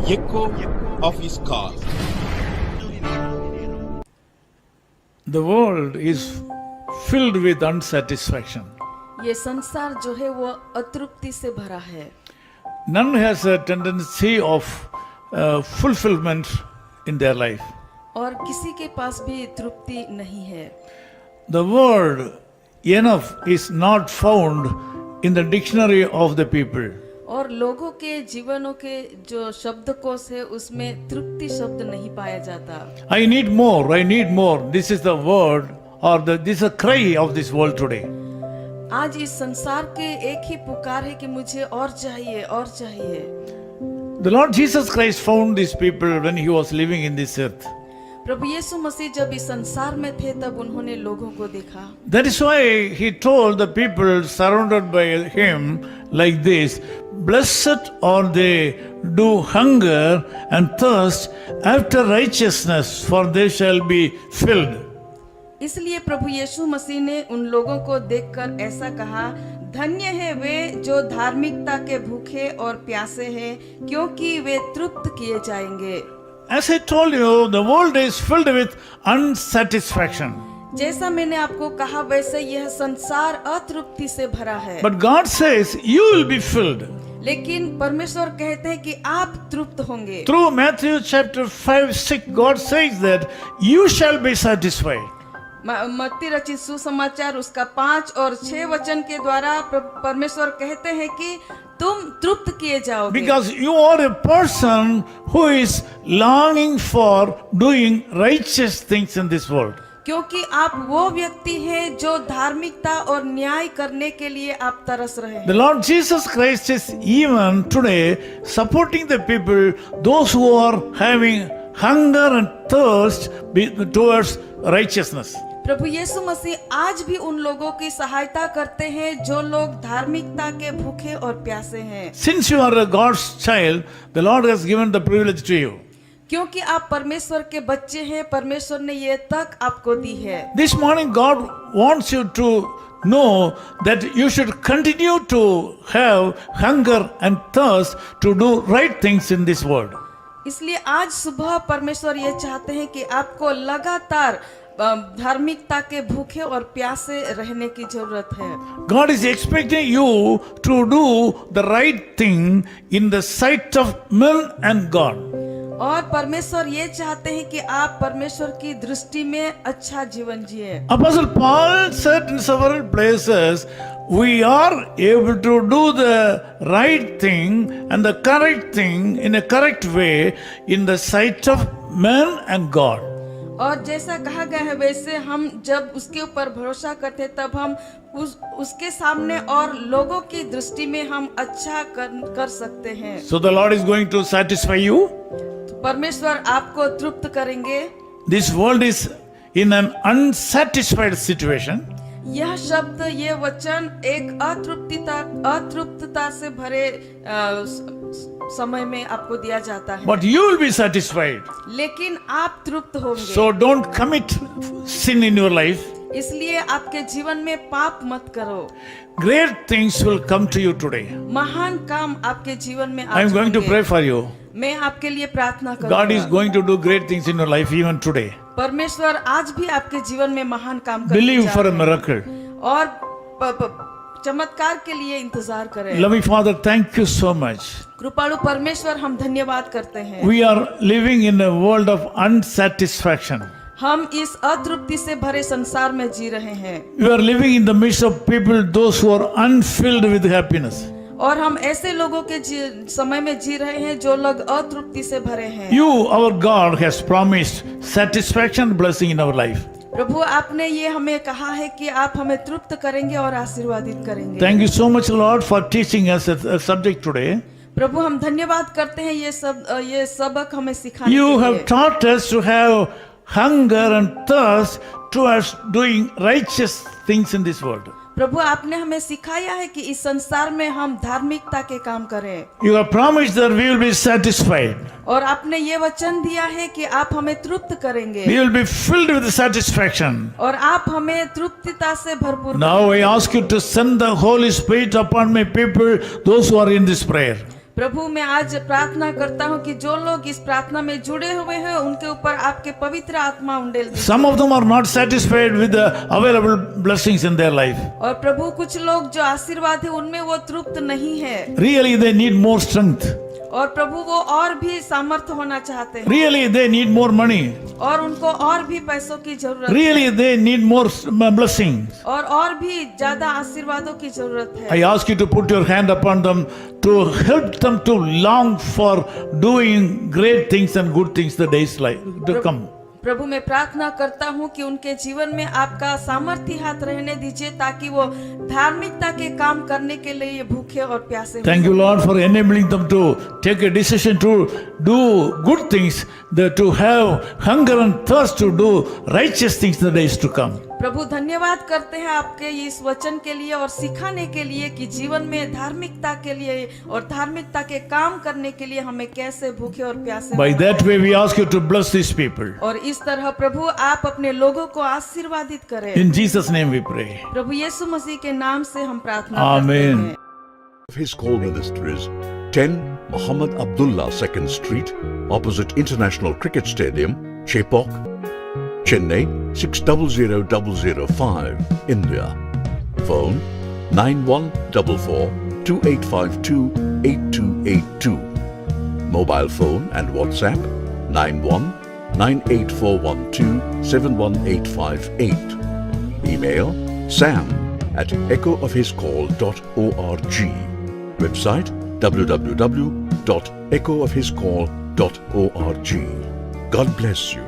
echo of his call. The world is filled with unsatisfaction. ये संसार जो है वो अतृप्ति से भरा है. None has a tendency of fulfillment in their life. और किसी के पास भी तृप्ति नहीं है. The word enough is not found in the dictionary of the people. और लोगों के जीवनों के जो शब्दकोश है उसमें तृप्ति शब्द नहीं पाया जाता. I need more, I need more. This is the word or this is a cry of this world today. आज इस संसार के एक ही पुकार है कि मुझे और चाहिए और चाहिए. The Lord Jesus Christ found these people when he was living in this earth. प्रभु यीशु मसीह जब इस संसार में थे तब उन्होंने लोगों को देखा. That is why he told the people surrounded by him like this, blessed are they do hunger and thirst after righteousness, for they shall be filled. इसलिए प्रभु यीशु मसीह ने उन लोगों को देखकर ऐसा कहा, धन्य है वे जो धार्मिकता के भूखे और प्यासे हैं, क्योंकि वे तृप्त किए जाएंगे. As I told you, the world is filled with unsatisfaction. जैसा मैंने आपको कहा वैसे यह संसार अतृप्ति से भरा है. But God says you will be filled. लेकिन परमेश्वर कहते हैं कि आप तृप्त होंगे. Through Matthew chapter 5-6, God says that you shall be satisfied. मत्ती रचित सुसमाचार उसका 5 और 6 वचन के द्वारा परमेश्वर कहते हैं कि तुम तृप्त किए जाओगे. Because you are a person who is longing for doing righteous things in this world. क्योंकि आप वो व्यक्ति हैं जो धार्मिकता और न्याय करने के लिए आप तरस रहे हैं. The Lord Jesus Christ is even today supporting the people, those who are having hunger and thirst towards righteousness. प्रभु यीशु मसीह आज भी उन लोगों की सहायता करते हैं जो लोग धार्मिकता के भूखे और प्यासे हैं. Since you are a God's child, the Lord has given the privilege to you. क्योंकि आप परमेश्वर के बच्चे हैं, परमेश्वर ने ये तक आपको दी है. This morning God wants you to know that you should continue to have hunger and thirst to do right things in this world. इसलिए आज सुबह परमेश्वर ये चाहते हैं कि आपको लगातार धार्मिकता के भूखे और प्यासे रहने की जरूरत है. God is expecting you to do the right thing in the sight of men and God. और परमेश्वर ये चाहते हैं कि आप परमेश्वर की दृष्टि में अच्छा जीवन जिए. Apostle Paul said in several places, we are able to do the right thing and the correct thing in a correct way in the sight of men and God. और जैसा कहा गया है वैसे हम जब उसके ऊपर भरोसा करते तब हम उसके सामने और लोगों की दृष्टि में हम अच्छा कर सकते हैं. So the Lord is going to satisfy you. परमेश्वर आपको तृप्त करेंगे. This world is in an unsatisfied situation. यह शब्द ये वचन एक अतृप्तता से भरे समय में आपको दिया जाता है. But you will be satisfied. लेकिन आप तृप्त होंगे. So don't commit sin in your life. इसलिए आपके जीवन में पाप मत करो. Great things will come to you today. महान काम आपके जीवन में I am going to pray for you. मैं आपके लिए प्रार्थना करूंगा. God is going to do great things in your life even today. परमेश्वर आज भी आपके जीवन में महान काम करने Believe जा for a रहे हैं. miracle. और चमत्कार के लिए इंतजार करें. Loving Father, thank you so much. कृपालु परमेश्वर हम धन्यवाद करते हैं. We are living in a world of unsatisfaction. हम इस अतृप्ति से भरे संसार में जी रहे हैं. We are living in the midst of people, those who are unfilled with happiness. और हम ऐसे लोगों के समय में जी रहे हैं जो लोग अतृप्ति से भरे हैं. You, our God, has promised satisfaction and blessing in our life. प्रभु आपने ये हमें कहा है कि आप हमें तृप्त करेंगे और आशीर्वादित करेंगे. Thank you so much, Lord, for teaching us a subject today. प्रभु हम धन्यवाद करते हैं ये सबक हमें सिखाने के You लिए. have taught us to have hunger and thirst towards doing righteous things in this world. प्रभु आपने हमें सिखाया है कि इस संसार में हम धार्मिकता के काम करें. You have promised that we will be satisfied. और आपने ये वचन दिया है कि आप हमें तृप्त करेंगे. We will be filled with satisfaction. और आप हमें तृप्तता से भरपूर. Now I ask you to send the Holy Spirit upon my people, those who are in this prayer. प्रभु मैं आज प्रार्थना करता हूँ कि जो लोग इस प्रार्थना में जुड़े हुए हैं उनके ऊपर आपके पवित्र आत्मा उंडेल दीजिए। Some of them are not satisfied with the available blessings in their life. और प्रभु कुछ लोग जो आशीर्वाद है उनमें वो तृप्त नहीं है। Really, they need more strength. और प्रभु वो और भी सामर्थ्य होना चाहते हैं। Really, they need more money. और उनको और भी पैसों की जरूरत है। Really, they need more blessings. और भी ज्यादा आशीर्वादों की जरूरत है। I ask you to put your hand upon them to help them to long for doing great things and good things the days to come. प्रभु मैं प्रार्थना करता हूँ कि उनके जीवन में आपका सामर्थ्य हाथ रहने दीजिए ताकि वो धार्मिकता के काम करने के लिए भूखे और प्यासे हो। Thank you, Lord, for enabling them to take a decision to do good things, to have hunger and thirst to do righteous things the days to come. प्रभु धन्यवाद करते हैं आपके इस वचन के लिए और सिखाने के लिए कि जीवन में धार्मिकता के लिए और धार्मिकता के काम करने के लिए हमें कैसे भूखे और प्यासे। By that way we ask you to bless these people. और इस तरह प्रभु आप अपने लोगों को आशीर्वादित करें। In Jesus' name we pray. प्रभु यीशु मसीह के नाम से हम प्रार्थना Amen. करते हैं। His call ministries 10 Muhammad Abdullah 2nd Street, opposite International Cricket Stadium, Chepauk, Chennai 600005, India. Phone 9144-2852-8282. Mobile phone and WhatsApp 91-98412-71858. Email sam@echoofhiscall.org. Website www.echoofhiscall.org. God bless you.